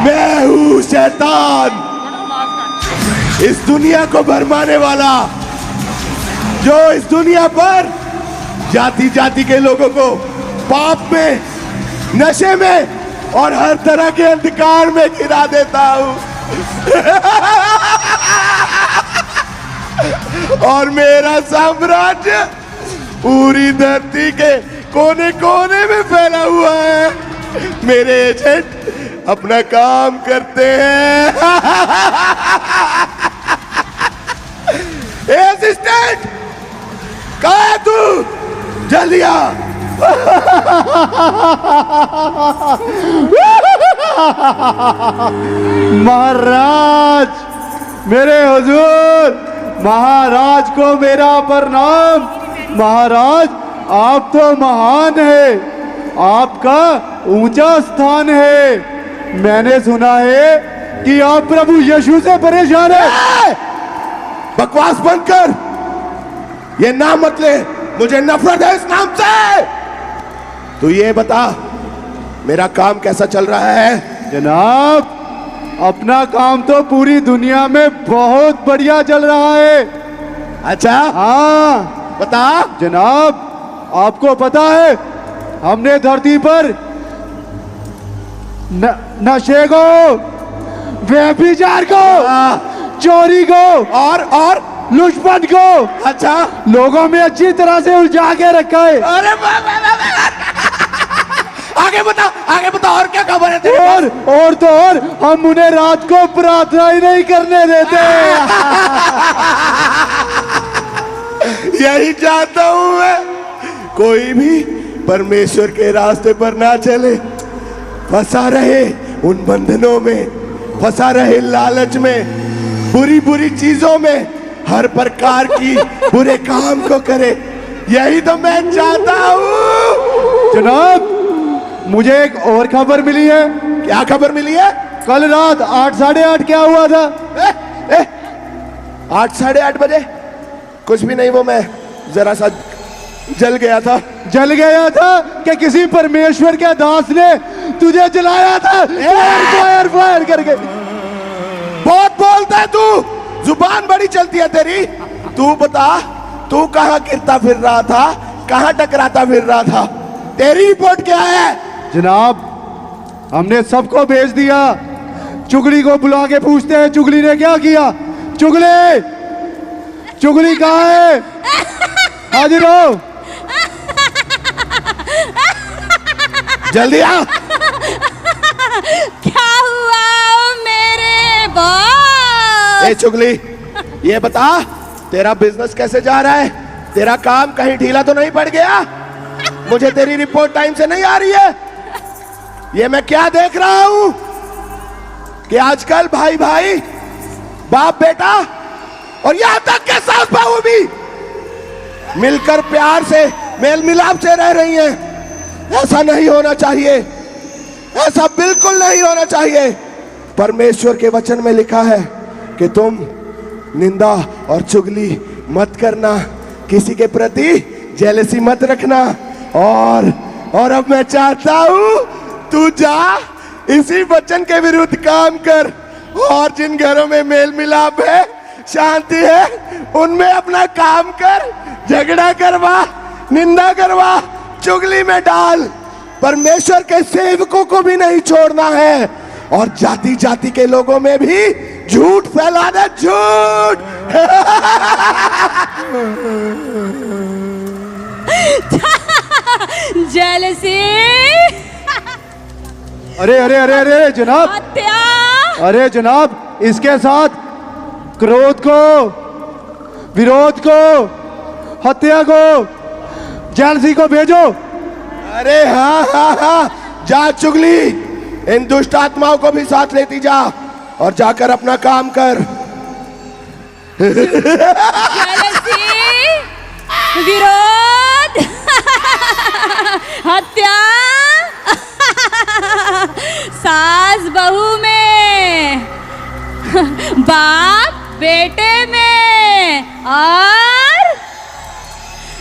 मैं हूँ शैतान, इस दुनिया को भरमाने वाला, जो इस दुनिया पर जाति जाति के लोगों को पाप में, नशे में और हर तरह के अंधकार में गिरा देता हूँ। और मेरा साम्राज्य पूरी धरती के कोने कोने में फैला हुआ है। मेरे एजेंट अपना काम करते हैं। असिस्टेंट, कहाँ है तू? जल्दी आ। महाराज, मेरे हुजूर, महाराज को मेरा प्रणाम। महाराज, आप तो महान है, आपका ऊंचा स्थान है। मैंने सुना है कि आप प्रभु यीशु से परेशान हैं। बकवास बंद कर, ये नाम मत ले, मुझे नफरत है इस नाम से। तू ये बता, मेरा काम कैसा चल रहा है? जनाब, अपना काम तो पूरी दुनिया में बहुत बढ़िया चल रहा है। अच्छा, हाँ बता। जनाब, आपको पता है हमने धरती पर नशे को, व्यभिचार को, चोरी को और लुटपट को, अच्छा, लोगों में अच्छी तरह से उलझा के रखा है। अरे आगे बता और क्या खबर है तेरे पास? और तो और, हम उन्हें रात को प्रार्थना ही नहीं करने देते। यही चाहता हूं मैं, कोई भी परमेश्वर के रास्ते पर ना चले, फंसा रहे उन बंधनों में, फंसा रहे लालच में, बुरी बुरी चीजों में, हर प्रकार की बुरे काम को करे। यही तो मैं चाहता हूँ। जनाब, मुझे एक और खबर मिली है। क्या खबर मिली है? कल रात 8, साढ़े 8 क्या हुआ था? 8, साढ़े 8 बजे? कुछ भी नहीं, वो मैं जरा सा जल गया था। जल गया था कि किसी परमेश्वर के दास ने तुझे जलाया था? फायर फायर करके। बहुत बोलता है तू, जुबान बड़ी चलती है तेरी। तू बता, तू कहाँ गिरता फिर रहा था, कहाँ टकराता फिर रहा था? तेरी रिपोर्ट क्या है? जनाब, हमने सबको भेज दिया। चुगली को बुला के पूछते हैं चुगली ने क्या किया। चुगली, चुगली कहाँ है? हाजिर हो, जल्दी आ। क्या हुआ मेरे बॉस? ए चुगली, ये बता, तेरा बिजनेस कैसे जा रहा है? तेरा काम कहीं ढीला तो नहीं पड़ गया? मुझे तेरी रिपोर्ट टाइम से नहीं आ रही है। ये मैं क्या देख रहा हूं कि आजकल भाई भाई, बाप बेटा और यहां तक के सास बहू भी मिलकर प्यार से, मेल मिलाप से रह रही हैं। ऐसा नहीं होना चाहिए, ऐसा बिल्कुल नहीं होना चाहिए। परमेश्वर के वचन में लिखा है कि तुम निंदा और चुगली मत करना, किसी के प्रति जेलसी मत रखना। और अब मैं चाहता हूं तू जा, इसी वचन के विरुद्ध काम कर, और जिन घरों में मेल मिलाप है, शांति है, उनमें अपना काम कर। झगड़ा करवा, निंदा करवा, चुगली में डाल। परमेश्वर के सेवकों को भी नहीं छोड़ना है, और जाति जाति के लोगों में भी झूठ फैला दे, झूठ। जेलसी, अरे अरे अरे अरे जनाब, हत्या, अरे जनाब, इसके साथ क्रोध को, विरोध को, हत्या को, जेलसी को भेजो। अरे हाँ हाँ हाँ, जा चुगली, इन दुष्ट आत्माओं को भी साथ लेती जा, और जाकर अपना काम कर। जेलसी, विरोध, हत्या, सास बहू में, बाप बेटे में, और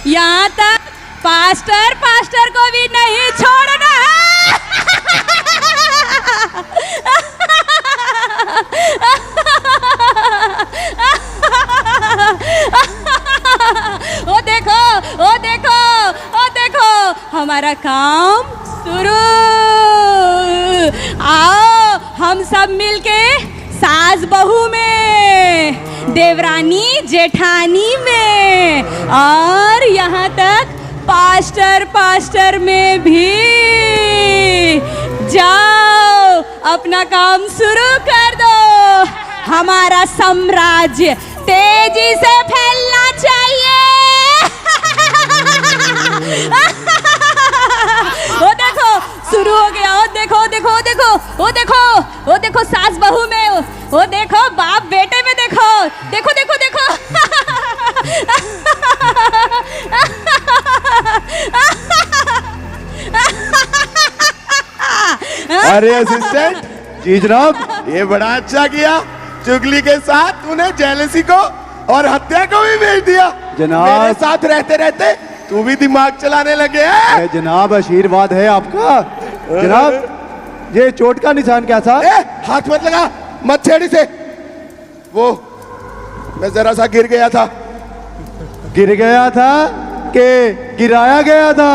यहाँ तक पास्टर को भी नहीं छोड़ना है। काम शुरू। आओ हम सब मिलके सास बहू में, देवरानी जेठानी में, और यहाँ तक पास्टर में भी। जाओ अपना काम शुरू कर दो। हमारा साम्राज्य तेजी से फैलना चाहिए। वो देखो शुरू हो गया। वो देखो देखो देखो वो देखो वो देखो सास बहू में, वो देखो बाप बेटे में, देखो देखो देखो देखो। अरे असिस्टेंट, जी जनाब। ये बड़ा अच्छा किया। चुगली के साथ तूने जेलसी को और हत्या को भी भेज दिया। जनाब। मेरे साथ रहते रहते तू भी दिमाग चलाने लगे है। जनाब आशीर्वाद है आपका। जनाब ये चोट का निशान क्या था? हाथ मत लगा, मत छेड़ी से। वो मैं जरा सा गिर गया था। गिर गया था कि गिराया गया था?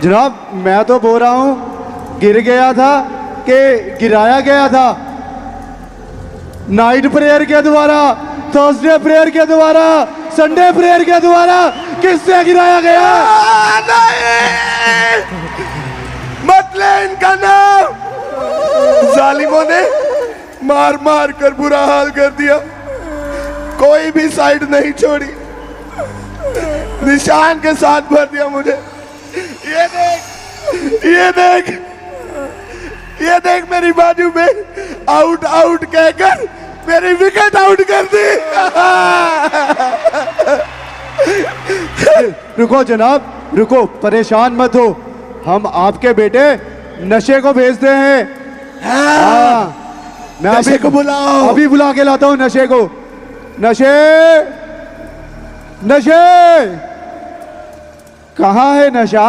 जनाब मैं तो बोल रहा हूं गिर गया था कि गिराया गया था। नाइट प्रेयर के द्वारा, थर्सडे प्रेयर के द्वारा, संडे प्रेयर के द्वारा किससे गिराया गया? नहीं, मत ले इनका नाम। जालिमों ने मार मार कर बुरा हाल कर दिया, कोई भी साइड नहीं छोड़ी, निशान के साथ भर दिया मुझे। ये देख, ये देख, ये देख मेरी बाजू में आउट आउट कहकर मेरी विकेट आउट कर दी। रुको जनाब, रुको, परेशान मत हो। हम आपके बेटे नशे को भेजते हैं। हाँ, मैं नशे को बुलाओ। अभी बुला के लाता हूं नशे को। नशे, नशे, कहाँ है नशा?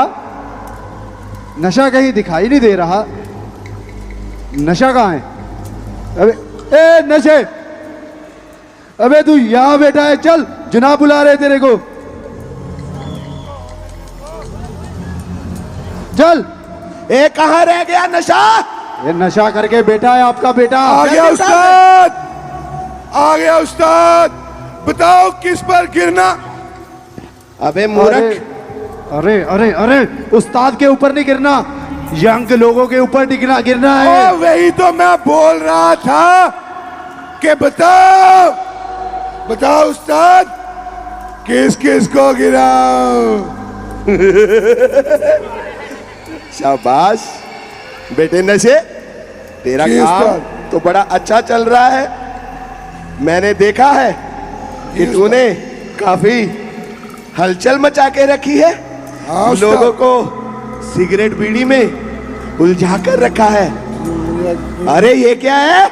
नशा कहीं दिखाई नहीं दे रहा। नशा कहाँ है? अबे ए नशे, अबे तू यहां बैठा है, चल जनाब बुला रहे तेरे को, चल। ए कहाँ रह गया नशा? ये नशा करके बैठा है आपका बेटा। आ गया उस्ताद, आ गया उस्ताद। बताओ किस पर गिरना? अबे मूर्ख, अरे अरे अरे, उस्ताद के ऊपर नहीं गिरना, यंग लोगों के ऊपर गिरना है। वही तो मैं बोल रहा था कि बताओ, बताओ उस्ताद किस किस को गिराओ? शाबाश बेटे नशे, तेरा जी काम उस्ताद। तो बड़ा अच्छा चल रहा है। मैंने देखा है कि तूने काफी हलचल मचा के रखी है। हाँ उस्ताद। लोगों को सिगरेट बीड़ी में उलझा कर रखा है। अरे ये क्या है?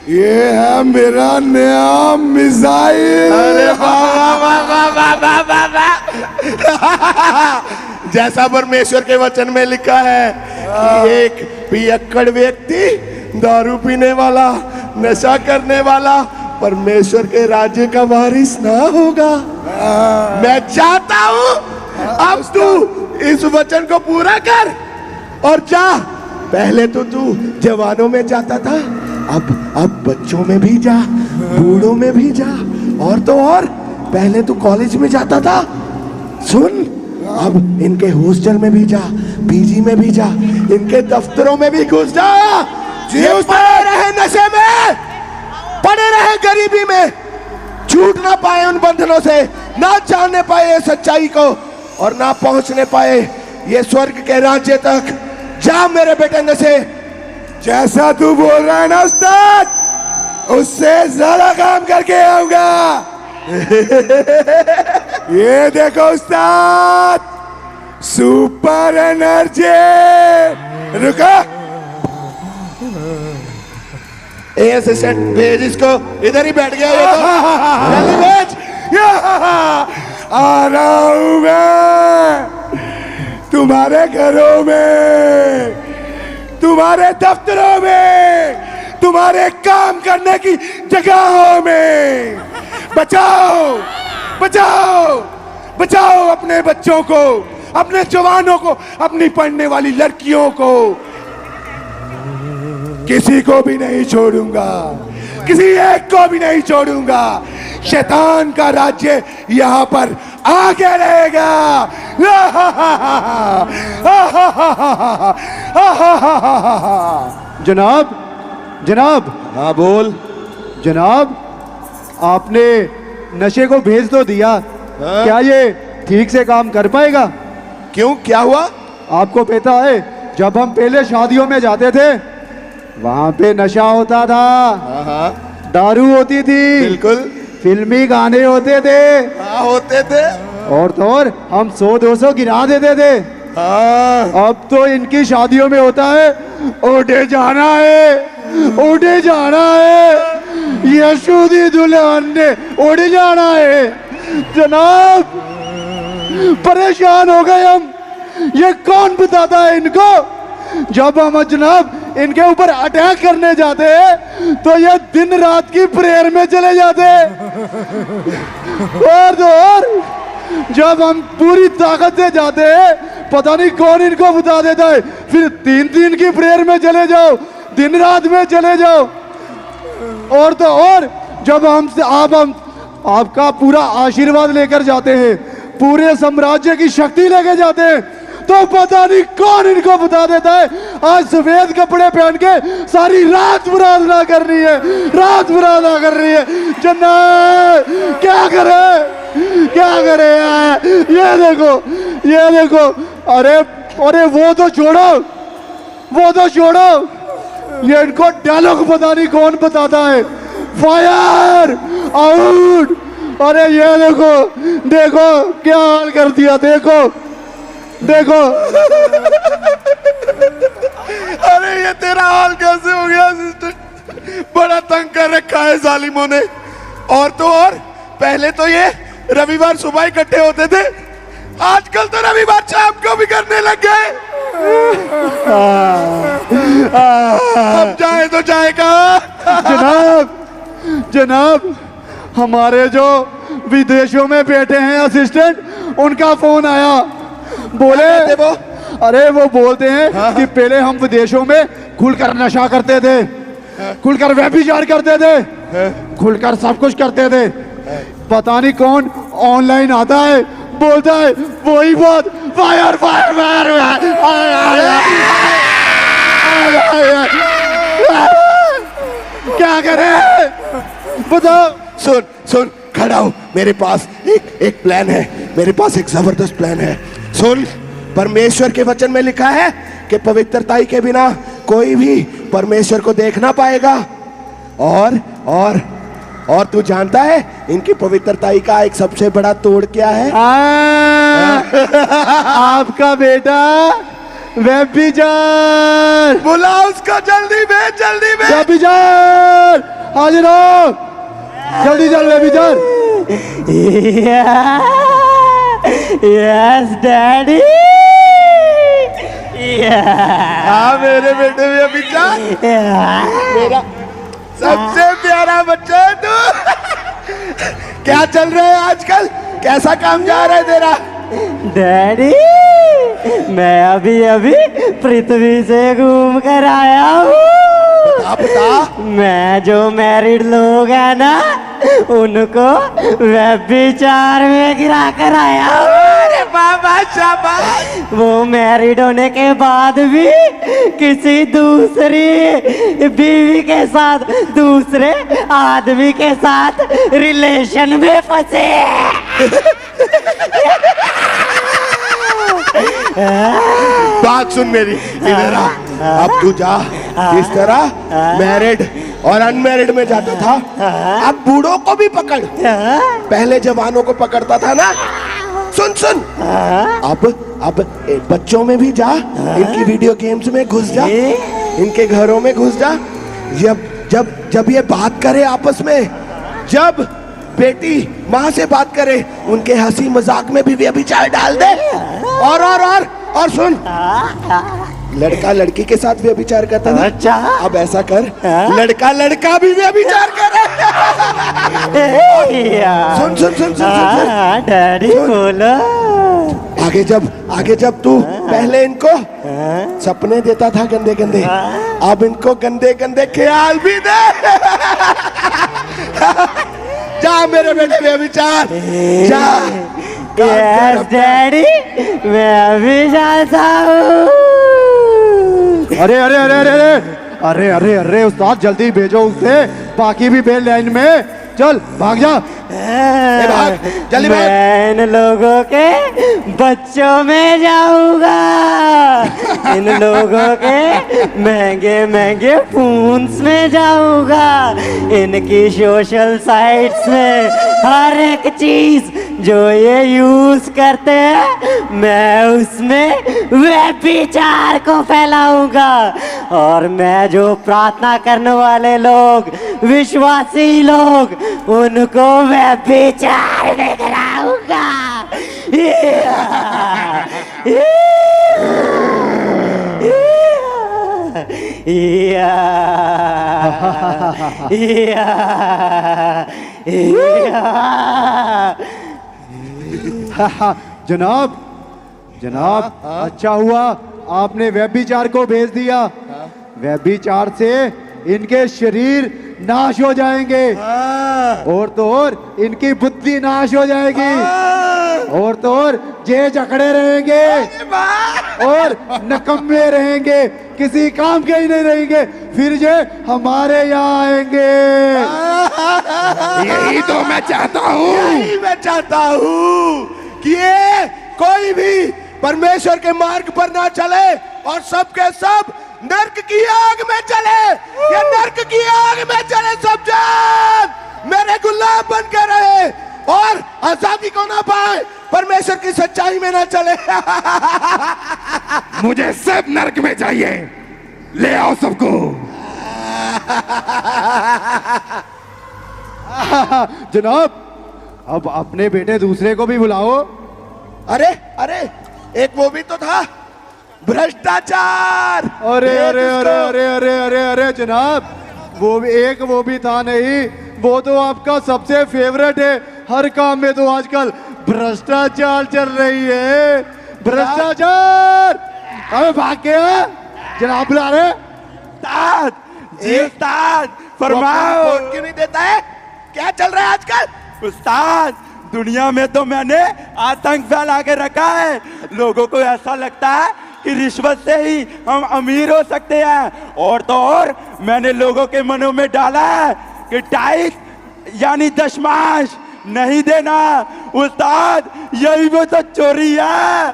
ये है मेरा नया मिसाइल। अरे वाह वाह वाह वाह वाह वाह वाह वाह। जैसा परमेश्वर के वचन में लिखा है कि एक पियक्कड़ व्यक्ति, दारू पीने वाला, नशा करने वाला परमेश्वर के राज्य का वारिस ना होगा। मैं चाहता हूं अब तू इस वचन को पूरा कर और जा। पहले तो तू जवानों में जाता था, अब बच्चों में भी जा, बूढ़ों में भी जा, और तो और पहले तू कॉलेज में जाता था। सुन, अब इनके हॉस्टल में भी जा, पीजी में भी जा, इनके दफ्तरों में भी घुस जा। ये पड़े रहे नशे में, पड़े रहे गरीबी में, छूट ना पाए उन बंधनों से, ना जानने पाए सच्चाई को, और ना पहुंचने पाए ये स्वर्ग के राज्य तक। जा मेरे बेटे नशे। जैसा तू बोल रहा है ना उस्ताद, उससे ज्यादा काम करके आऊंगा। ये देखो उस्ताद, सुपर एनर्जी। रुका, ए असिस्टेंट भेज इसको, इधर ही बैठ गया ये तो। जल्दी भेज। आ रहा हूं मैं तुम्हारे घरों में, तुम्हारे दफ्तरों में, तुम्हारे काम करने की जगहों में। बचाओ, बचाओ, बचाओ अपने बच्चों को, अपने जवानों को, अपनी पढ़ने वाली लड़कियों को, किसी को भी नहीं छोड़ूंगा, किसी एक को भी नहीं छोड़ूंगा। शैतान का राज्य यहाँ पर आगे रहेगा। जनाब, जनाब, हाँ बोल। जनाब, आपने नशे को भेज तो दिया, हाँ? क्या ये ठीक से काम कर पाएगा? क्यों, क्या हुआ? आपको पता है, जब हम पहले शादियों में जाते थे वहां पे नशा होता था, हाँ हाँ दारू होती थी, बिल्कुल। फिल्मी गाने होते थे, हाँ होते थे। और तो और हम 100-200 गिरा देते थे। हाँ अब तो इनकी शादियों में होता है, उठे जाना है, उठे जाना है, यीशु दी दुल्हन ने उड़ जाना है। जनाब, परेशान हो गए हम, ये कौन बताता है इनको? जब हम जनाब इनके ऊपर अटैक करने जाते हैं तो ये दिन रात की प्रेयर में चले जाते हैं, और तो और जब हम पूरी ताकत से जाते हैं पता नहीं कौन इनको बता देता है, फिर 3 की प्रेयर में चले जाओ, दिन रात में चले जाओ। और तो और जब हम आपका पूरा आशीर्वाद लेकर जाते हैं, पूरे साम्राज्य की शक्ति लेके जाते हैं, तो पता नहीं कौन इनको बता देता है आज सफेद कपड़े पहन के सारी रात प्रार्थना कर रही है, रात प्रार्थना कर रही है। जन्नत, क्या करे, क्या करे यार? ये देखो, ये देखो, अरे अरे वो तो छोड़ो, वो तो छोड़ो, ये इनको डायलॉग पता नहीं कौन बताता है, फायर आउट। अरे ये देखो, देखो क्या हाल कर दिया, देखो देखो। अरे ये तेरा हाल कैसे हो गया असिस्टेंट? बड़ा तंग कर रखा है जालिमों ने। और तो और पहले तो ये रविवार सुबह इकट्ठे होते थे, आजकल तो रविवार शाम को भी करने लग गए। अब जाए तो जाए कहाँ? जनाब, जनाब, हमारे जो विदेशों में बैठे हैं असिस्टेंट, उनका फोन आया, बोले वो? अरे वो बोलते हैं कि पहले हम विदेशों में खुलकर नशा करते थे, खुलकर व्यभिचार करते थे, खुलकर सब कुछ करते थे, पता नहीं कौन ऑनलाइन आता है, बोलता है वही बात, फायर फायर फायर। क्या करें बताओ? सुन सुन, खड़ा हो, मेरे पास एक प्लान है, मेरे पास एक जबरदस्त प्लान है। सुन, परमेश्वर के वचन में लिखा है कि पवित्रता के बिना कोई भी परमेश्वर को देख ना पाएगा। और तू जानता है इनकी पवित्रता का एक सबसे बड़ा तोड़ क्या है? आपका बेटा व्यभिचार। बुला उसको, जल्दी भेज, जल्दी भेज। व्यभिचार, हाजिर हो, जल्दी चल व्यभिचार। Yes daddy. हाँ मेरे बेटे व्यभिचार, मेरा सबसे प्यारा बच्चा है तू। क्या चल रहा है आजकल, कैसा काम जा रहा है तेरा? डैडी, मैं अभी अभी पृथ्वी से घूम कर आया हूँ। बता। मैं जो मैरिड लोग हैं ना, उनको व्यभिचार में गिरा कर आया हूँ। अरे बाबा शाबाश। वो मैरिड होने के बाद भी किसी दूसरी बीवी के साथ, दूसरे आदमी के साथ रिलेशन में फंसे। बात सुन मेरी, इधर आ। अब तू जा, इस तरह मैरिड और अनमैरिड में जाता था, अब बूढ़ों को भी पकड़। पहले जवानों को पकड़ता था ना। सुन सुन, अब बच्चों में भी जा, इनकी वीडियो गेम्स में घुस जा, इनके घरों में घुस जा। जब ये बात करे आपस में, जब बेटी माँ से बात करे, उनके हंसी मजाक में भी व्यभिचार डाल दे। और सुन, लड़का लड़की के साथ व्यभिचार करता था, अच्छा, अब ऐसा कर, लड़का लड़का भी व्यभिचार करे। सुन सुन सुन सुन सुन, डैडी बोलो। आगे जब तू पहले इनको सपने देता था गंदे गंदे, अब इनको गंदे गंदे ख्याल भी दे। जा मेरे बेटे में विचार, जा। यस डैडी, मैं भी जाता हूँ। अरे अरे अरे अरे अरे अरे अरे अरे उस्ताद जल्दी भेजो उसे, बाकी भी बेल लाइन में, चल भाग जा। भाग, जल्दी भाग। मैं इन लोगों के बच्चों में जाऊंगा, इन लोगों के महंगे महंगे फोन्स में जाऊंगा, इनकी सोशल साइट्स में हर एक चीज जो ये यूज करते हैं मैं उसमें व्यभिचार को फैलाऊंगा, और मैं जो प्रार्थना करने वाले लोग, विश्वासी लोग, उनको व्यभिचार में कराऊंगा। जनाब जनाब, अच्छा हुआ आपने व्यभिचार को भेज दिया। व्यभिचार से इनके शरीर नाश हो जाएंगे, और तो और इनकी बुद्धि नाश हो जाएगी, और तो और जे जकड़े रहेंगे और नकम्मे रहेंगे, किसी काम के ही नहीं रहेंगे, फिर जे हमारे यहाँ आएंगे। यही तो मैं चाहता हूँ। यही मैं चाहता हूँ कि ये कोई भी परमेश्वर के मार्ग पर ना चले और सबके सब नर्क की आग में चले। ये नर्क की आग में चले सब जन, मेरे गुलाम बन के रहे और आजादी को ना पाए, परमेश्वर की सच्चाई में ना चले। मुझे सब नर्क में चाहिए, ले आओ सबको। जनाब अब अपने बेटे दूसरे को भी बुलाओ। अरे अरे एक वो भी तो था, भ्रष्टाचार। अरे अरे अरे अरे अरे अरे अरे जनाब, वो भी था नहीं, वो तो आपका सबसे फेवरेट है। हर काम में तो आजकल भ्रष्टाचार चल रही है, भ्रष्टाचार। अबे भाग गया, जनाब बुला रहे। उस्ताद जी, उस्ताद फरमाओ। वोट क्यों नहीं देता है? क्या चल रहा है आजकल? उस्ताद, दुनिया में तो मैंने आतंक फैला के रखा है। लोगों को ऐसा लगता है कि रिश्वत से ही हम अमीर हो सकते हैं, और तो और मैंने लोगों के मनों में डाला है कि टैक्स यानी दशमांश नहीं देना। उस्ताद यही वो तो चोरी है।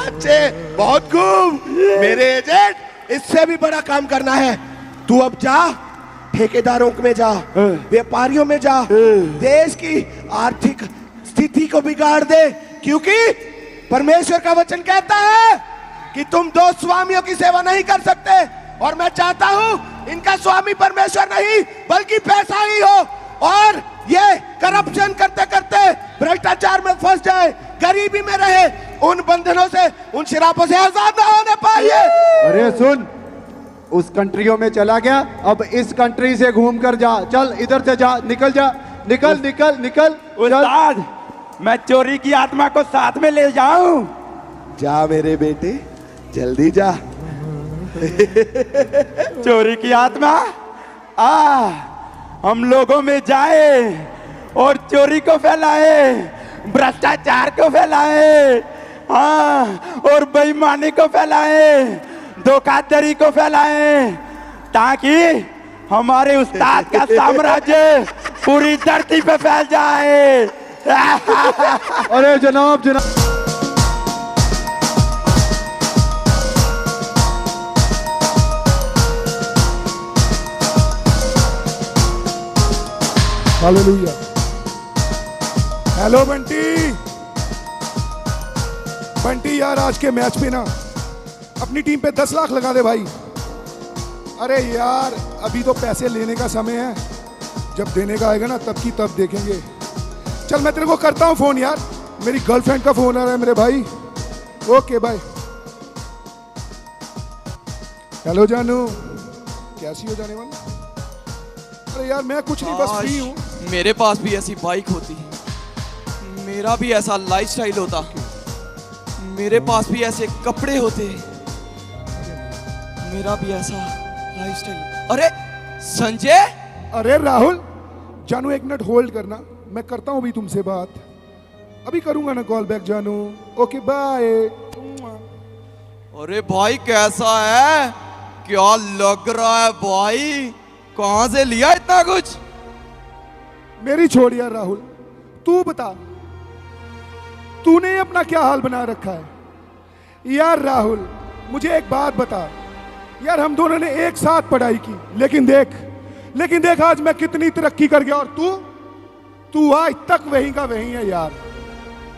अच्छे, बहुत खूब मेरे एजेंट, इससे भी बड़ा काम करना है। तू अब जा, ठेकेदारों में जा, व्यापारियों में जा, देश की आर्थिक स्थिति को बिगाड़ दे, क्योंकि परमेश्वर का वचन कहता है कि तुम दो स्वामियों की सेवा नहीं कर सकते। और मैं चाहता हूं इनका स्वामी परमेश्वर नहीं बल्कि पैसा ही हो, और ये करप्शन करते करते भ्रष्टाचार में फंस जाए, गरीबी में रहे, उन बंधनों से, उन शराबों से आजाद ना होने पाए। अरे सुन, उस कंट्रियों में चला गया, अब इस कंट्री से घूम कर जा। चल इधर से जा, निकल जा, निकल निकल निकल। उस्ताद, मैं चोरी की आत्मा को साथ में ले जाऊं? जा मेरे बेटे, जल्दी जा। चोरी की आत्मा हम लोगों में जाए और चोरी को फैलाए, भ्रष्टाचार को फैलाए, और बेईमानी को फैलाए, धोखाधड़ी को फैलाए, ताकि हमारे उस्ताद का साम्राज्य पूरी धरती पे फैल जाए। अरे जनाब जनाब, हालेलुया। हेलो बंटी, बंटी यार आज के मैच पे ना अपनी टीम पे 10 लाख लगा दे भाई। अरे यार अभी तो पैसे लेने का समय है, जब देने का आएगा ना तब की तब देखेंगे। चल मैं तेरे को करता हूँ फोन यार, मेरी गर्लफ्रेंड का फोन आ रहा है मेरे भाई। Okay bye. हेलो जानू, कैसी हो जाने वाली? अरे यार मैं कुछ नहीं, बस फ्री हूँ। मेरे पास भी ऐसी बाइक होती, मेरा भी ऐसा लाइफस्टाइल होता, मेरे पास भी ऐसे कपड़े होते, मेरा भी ऐसा लाइफस्टाइल। अरे संजय, अरे राहुल, जानू एक मिनट होल्ड करना, मैं करता हूँ अभी तुमसे बात, अभी करूंगा ना कॉल बैक जानू। Okay bye. अरे भाई कैसा है, क्या लग रहा है भाई, कहां से लिया इतना कुछ? मेरी छोड़ यार राहुल, तू बता, तूने अपना क्या हाल बना रखा है यार? राहुल मुझे एक बात बता यार, हम दोनों ने एक साथ पढ़ाई की, लेकिन देख आज मैं कितनी तरक्की कर गया, और तू आज तक वहीं का वहीं है यार।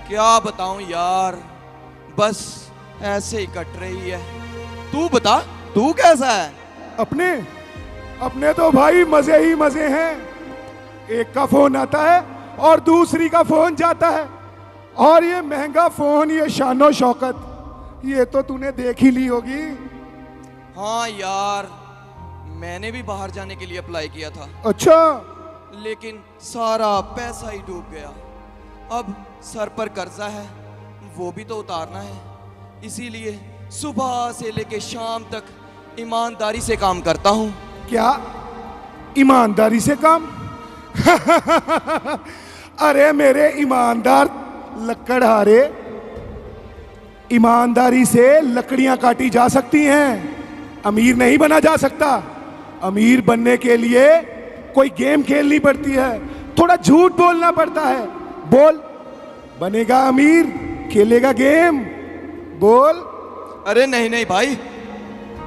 क्या बताऊं यार, बस ऐसे ही कट रही है। तू बता, तू कैसा है? अपने तो भाई मजे ही मजे हैं, एक का फोन आता है और दूसरी का फोन जाता है, और ये महंगा फोन, ये शानो शौकत, ये तो तूने देख ही ली होगी। हाँ यार, मैंने भी बाहर जाने के लिए अप्लाई किया था। अच्छा, लेकिन सारा पैसा ही डूब गया। अब सर पर कर्जा है, वो भी तो उतारना है, इसीलिए सुबह से लेके शाम तक ईमानदारी से काम करता हूँ। क्या ईमानदारी से काम? अरे मेरे ईमानदार लकड़हारे, ईमानदारी से लकड़ियां काटी जा सकती हैं, अमीर नहीं बना जा सकता। अमीर बनने के लिए कोई गेम खेलनी पड़ती है, थोड़ा झूठ बोलना पड़ता है। बोल, बनेगा अमीर, खेलेगा गेम, बोल। अरे नहीं नहीं भाई,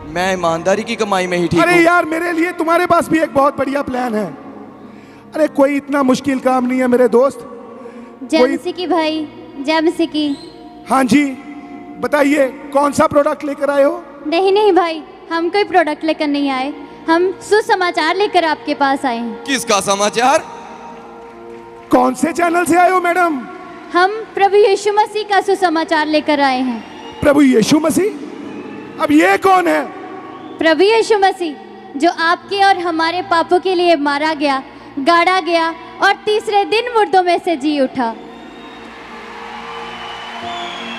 मैं ईमानदारी की कमाई में ही ठीक अरे हूँ। यार, मेरे लिए तुम्हारे पास भी एक बहुत बढ़िया प्लान है। अरे कोई इतना मुश्किल काम नहीं है मेरे दोस्त। जैमसिकी भाई, जैमसिकी। हाँ जी, बताइए कौन सा प्रोडक्ट लेकर आए हो? नहीं नहीं भाई, हम कोई प्रोडक्ट लेकर नहीं आए, हम सुसमाचार लेकर आपके पास आए हैं। किसका समाचार? कौन से चैनल से आए हो मैडम? हम प्रभु यीशु मसीह का सुसमाचार लेकर आए हैं। प्रभु यीशु मसीह? अब ये कौन है? प्रभु यीशु मसीह, जो आपके और हमारे पापों के लिए मारा गया, गाड़ा गया और तीसरे दिन मुर्दों में से जी उठा।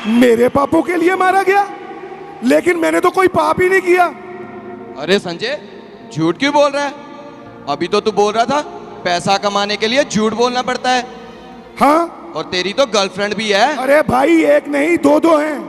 मेरे पापों के लिए मारा गया? लेकिन मैंने तो कोई पाप ही नहीं किया। अरे संजय, झूठ क्यों बोल रहा है? अभी तो तू बोल रहा था पैसा कमाने के लिए झूठ बोलना पड़ता है। हाँ, और तेरी तो गर्लफ्रेंड भी है। अरे भाई, एक नहीं दो हैं,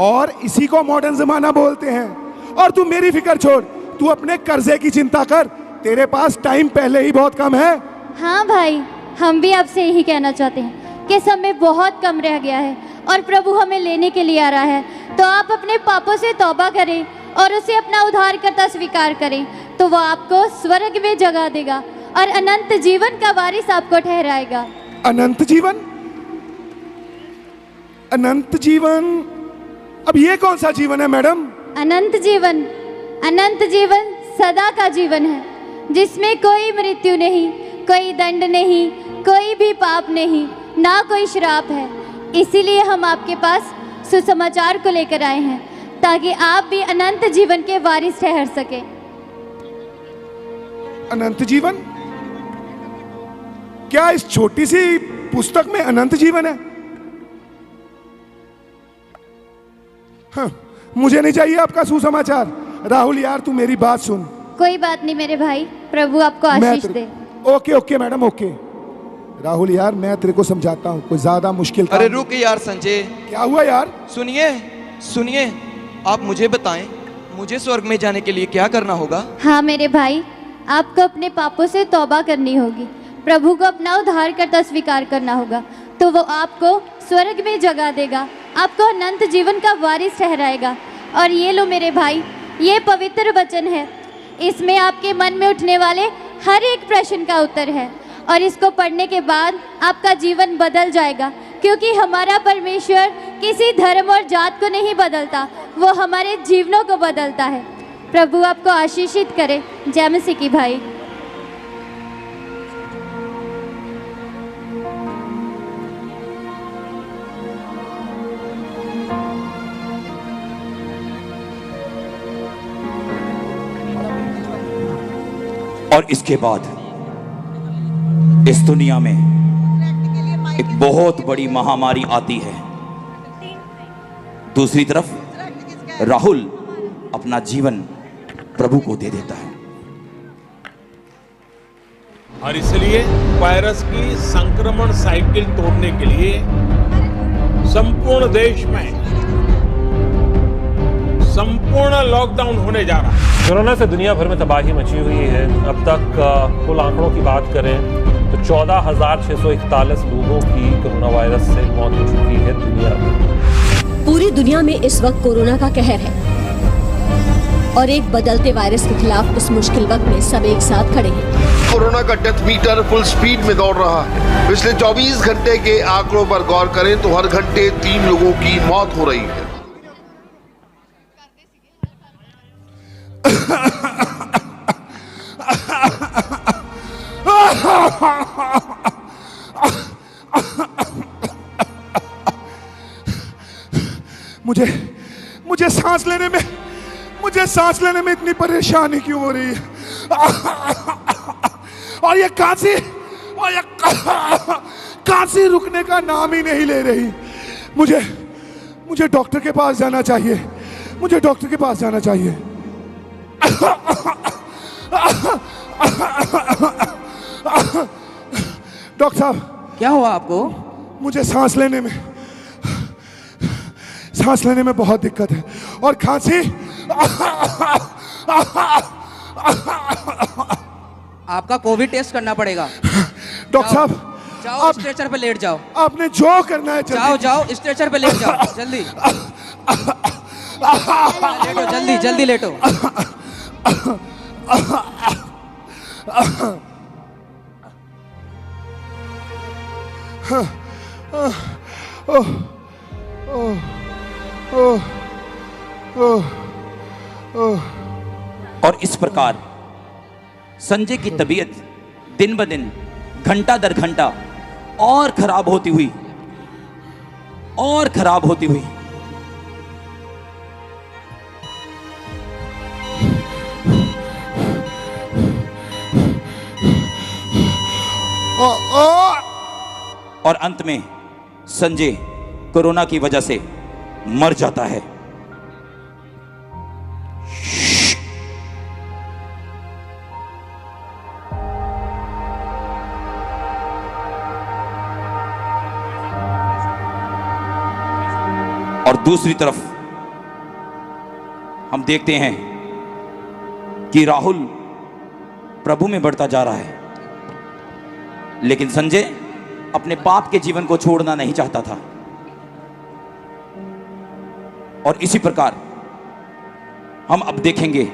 और इसी को मॉडर्न जमाना बोलते हैं। और तू मेरी फिक्र छोड़, तू अपने कर्जे की चिंता कर, तेरे पास टाइम पहले ही बहुत कम है। हाँ भाई, हम भी आपसे यही कहना चाहते हैं कि समय बहुत कम रह गया है और प्रभु हमें लेने के लिए आ रहा है। तो आप अपने पापों से तौबा करें और उसे अपना उद्धारकर्ता स्वीकार करें, तो वो आपको स्वर्ग में जगह देगा और अनंत जीवन का वारिस आपको ठहराएगा। अनंत जीवन? अनंत जीवन? अब ये कौन सा जीवन है मैडम? अनंत जीवन सदा का जीवन है, जिसमें कोई मृत्यु नहीं, कोई दंड नहीं, कोई भी पाप नहीं, ना कोई श्राप है। इसीलिए हम आपके पास सुसमाचार को लेकर आए हैं, ताकि आप भी अनंत जीवन के वारिस ठहर सके। अनंत जीवन? क्या इस छोटी सी पुस्तक में अनंत जीवन है? हाँ, मुझे नहीं चाहिए आपका सुसमाचार। राहुल यार, तू मेरी बात सुन। कोई बात नहीं मेरे भाई, प्रभु आपको आशीष दे। Okay madam, okay. राहुल यार, मैं तेरे को समझाता हूँ, कोई ज्यादा मुश्किल काम। अरे रुक यार संजय। क्या हुआ यार? सुनिए, आप मुझे बताएं, मुझे स्वर्ग में जाने के लिए क्या करना होगा? हाँ मेरे भाई, आपको अपने पापों से तौबा करनी होगी, प्रभु को अपना उद्धारकर्ता स्वीकार करना होगा, तो वो आपको स्वर्ग में जगह देगा, आपको अनंत जीवन का वारिस ठहराएगा। और ये लो मेरे भाई, ये पवित्र वचन है, इसमें आपके मन में उठने वाले हर एक प्रश्न का उत्तर है, और इसको पढ़ने के बाद आपका जीवन बदल जाएगा, क्योंकि हमारा परमेश्वर किसी धर्म और जात को नहीं बदलता, वो हमारे जीवनों को बदलता है। प्रभु आपको आशीषित करे। जय मसीह की भाई। और इसके बाद इस दुनिया में एक बहुत बड़ी महामारी आती है, दूसरी तरफ राहुल अपना जीवन प्रभु को दे देता है। और इसलिए वायरस की संक्रमण साइकिल तोड़ने के लिए संपूर्ण देश में संपूर्ण लॉकडाउन होने जा रहा है। कोरोना से दुनिया भर में तबाही मची हुई है। अब तक कुल आंकड़ों की बात करें तो 14,641 लोगों की कोरोना वायरस से मौत हो चुकी है दुनिया में। पूरी दुनिया में इस वक्त कोरोना का कहर है और एक बदलते वायरस के खिलाफ इस मुश्किल वक्त में सब एक साथ खड़े हैं। कोरोना का डेथ मीटर फुल स्पीड में दौड़ रहा है। पिछले 24 घंटे के आंकड़ों पर गौर करें तो हर घंटे 3 लोगों की मौत हो रही है। मुझे सांस लेने में इतनी परेशानी क्यों हो रही है? और ये कांसी रुकने का नाम ही नहीं ले रही। मुझे डॉक्टर के पास जाना चाहिए। मुझे डॉक्टर के पास जाना चाहिए। डॉक्टर साहब, क्या हुआ आपको? मुझे सांस लेने में बहुत दिक्कत है और खांसी। आपका कोविड टेस्ट करना पड़ेगा। डॉक्टर साहब, जाओ स्ट्रेचर पे लेट जाओ। आपने जो करना है जाओ स्ट्रेचर पे लेट जाओ। जल्दी लेटो, जल्दी लेटो। और इस प्रकार संजय की तबीयत दिन ब दिन घंटा दर घंटा और खराब होती हुई और अंत में संजय कोरोना की वजह से मर जाता है। और दूसरी तरफ हम देखते हैं कि राहुल प्रभु में बढ़ता जा रहा है, लेकिन संजय अपने पाप के जीवन को छोड़ना नहीं चाहता था। और इसी प्रकार हम अब देखेंगे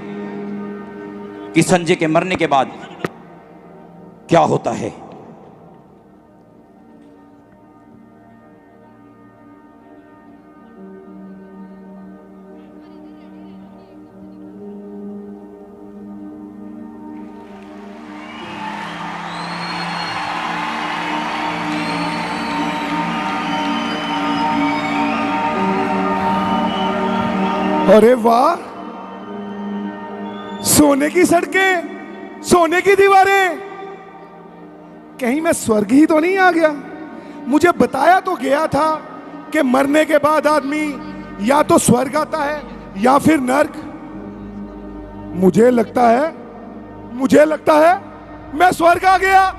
कि संजय के मरने के बाद क्या होता है। अरे वाह, सोने की सड़कें, सोने की दीवारें। कहीं मैं स्वर्ग ही तो नहीं आ गया? मुझे बताया तो गया था कि मरने के बाद आदमी या तो स्वर्ग आता है या फिर नर्क। मुझे लगता है मैं स्वर्ग आ गया।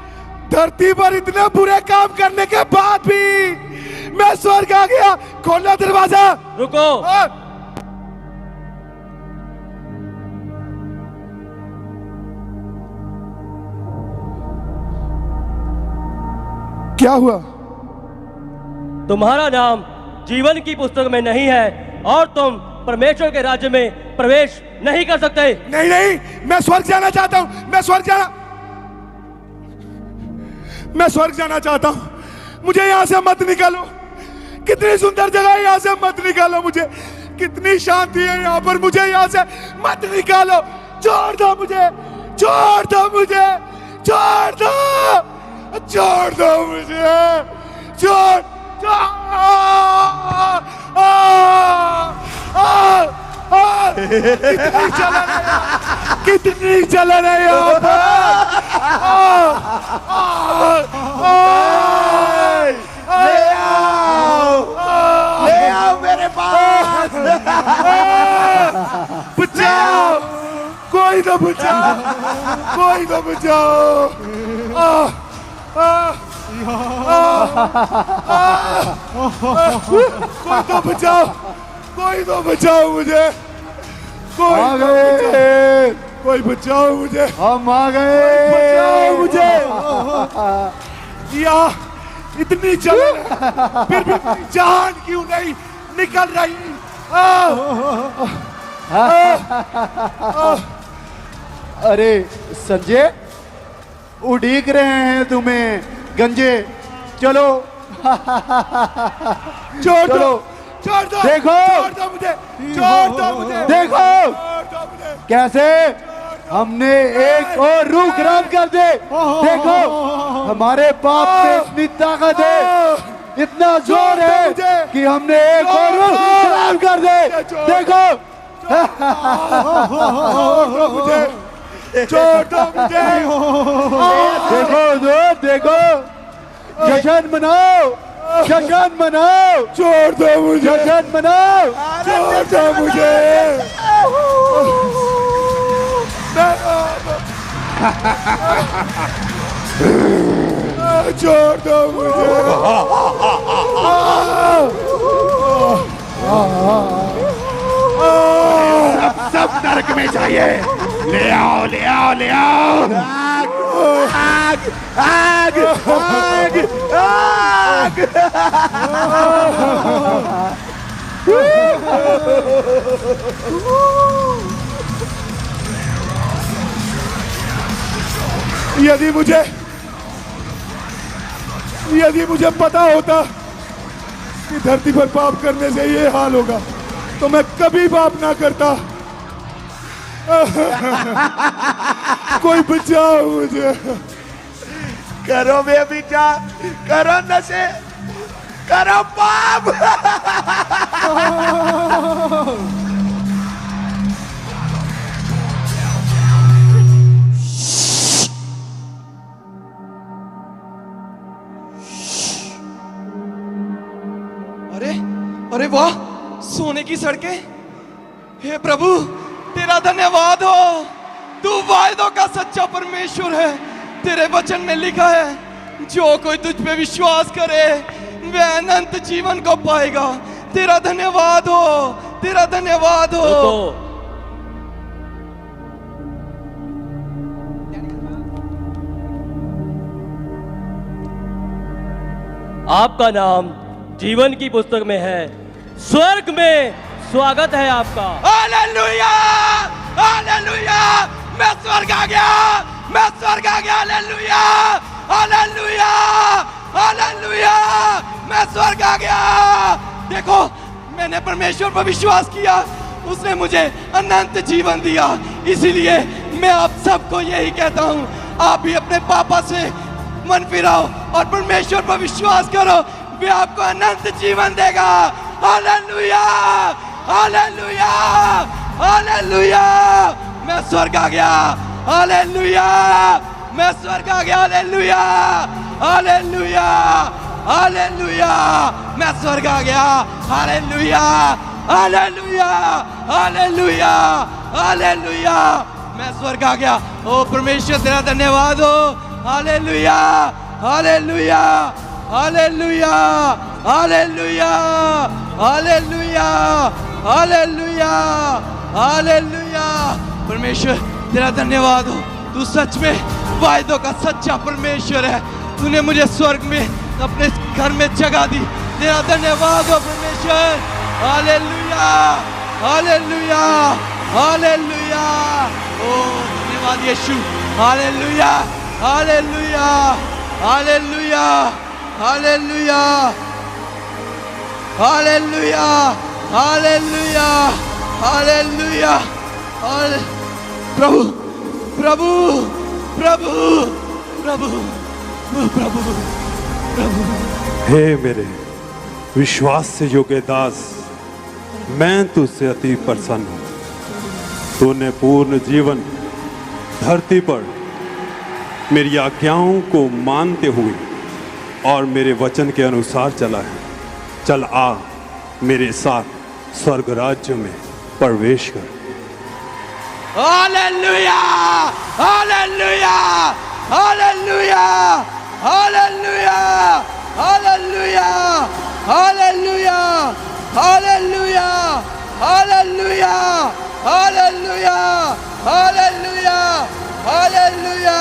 धरती पर इतने बुरे काम करने के बाद भी मैं स्वर्ग आ गया। खोलना दरवाजा। रुको। क्या हुआ? तुम्हारा नाम जीवन की पुस्तक में नहीं है और तुम परमेश्वर के राज्य में प्रवेश नहीं कर सकते। नहीं, मैं स्वर्ग जाना चाहता हूं। मैं स्वर्ग जाना चाहता हूं। मुझे यहां से मत निकालो। कितनी सुंदर जगह है, यहां से मत निकालो मुझे। कितनी शांति है यहां पर, मुझे यहां से मत निकालो। छोड़ दो मुझे, छोड़ दो मुझे, छोड़ दो, छोड़ दो मुझे, छोड़। कितनी जलन है यहाँ पर। मेरे पास। बचाओ, कोई तो बचाओ, कोई तो बचाओ। कोई तो बचाओ, कोई तो बचाओ मुझे, कोई आ तो गए, बचाओ, कोई बचाओ मुझे, हम आ गए, बचाओ मुझे। या इतनी जलन है, फिर भी मेरी जान क्यों नहीं निकल रही? अरे संजय, उड़ीक रहे हैं तुम्हें गंजे, चलो छोड़ दो, चलो, छोड़ दो, देखो, छोड़ दो मुझे, छोड़ दो मुझे, देखो छोड़ दो मुझे। कैसे हमने एक और रूह खराब कर दे। देखो हमारे बाप में इतनी ताकत है, इतना जोर है कि हमने एक और रूह खराब कर दे। देखो छोड़ दो मुझे, देखो दोस्त, देखो जश्न मनाओ, जश्न मनाओ, छोड़ दो मुझे, जश्न मनाओ, छोड़ दो मुझे। छोड़ दो मुझे। सब नरक में चाहिए। ले आओ, ले आओ, ले आओ। आग, आग, आग, आग, आग। यदि मुझे पता होता कि धरती पर पाप करने से ये हाल होगा तो मैं कभी पाप ना करता। कोई बचाओ मुझे। करो बेविचार, करो नशे, करो पाप। अरे अरे वाह, सोने की सड़कें। हे प्रभु, तेरा धन्यवाद हो। तू वायदों का सच्चा परमेश्वर है। तेरे वचन में लिखा है, जो कोई तुझ पे विश्वास करे वह अनंत जीवन को पाएगा। तेरा धन्यवाद हो, तेरा धन्यवाद हो। आपका नाम जीवन की पुस्तक में है, स्वर्ग में स्वागत है आपका। Hallelujah, hallelujah. मैं स्वर्ग आ गया, मैं स्वर्ग आ गया। Hallelujah, hallelujah, hallelujah. मैं स्वर्ग आ गया। देखो, मैंने परमेश्वर पर विश्वास किया, उसने मुझे अनंत जीवन दिया। इसीलिए मैं आप सबको यही कहता हूँ, आप भी अपने पापा से मन फिराओ और परमेश्वर पर विश्वास करो, वे आपको अनंत जीवन देगा। Hallelujah, hallelujah, hallelujah. मैं स्वर्ग आ गया। हालेलुया, मैं स्वर्ग आ गया। Hallelujah, hallelujah, hallelujah. मैं स्वर्ग आ गया। Hallelujah, hallelujah, hallelujah, hallelujah. मैं स्वर्ग आ गया। ओ परमेश्वर, तेरा धन्यवाद हो। Hallelujah, hallelujah, hallelujah, hallelujah, hallelujah, hallelujah, hallelujah. परमेश्वर, तेरा धन्यवाद हो। तू सच में वायदों का सच्चा परमेश्वर है। तूने मुझे स्वर्ग में अपने घर में जगह दी। तेरा धन्यवाद हो परमेश्वर। Hallelujah, hallelujah, hallelujah. ओ धन्यवाद यीशु। Hallelujah, hallelujah, hallelujah, hallelujah, hallelujah, hallelujah, hallelujah. प्रभु, प्रभु, प्रभु, प्रभु, प्रभु, प्रभु। हे मेरे विश्वास से योग्य दास, मैं तुझसे अति प्रसन्न हूँ। तूने पूर्ण जीवन धरती पर मेरी आज्ञाओं को मानते हुए और मेरे वचन के अनुसार चला है। चल आ, मेरे साथ स्वर्ग राज्य में प्रवेश कर। Hallelujah hallelujah hallelujah hallelujah hallelujah hallelujah hallelujah hallelujah hallelujah hallelujah hallelujah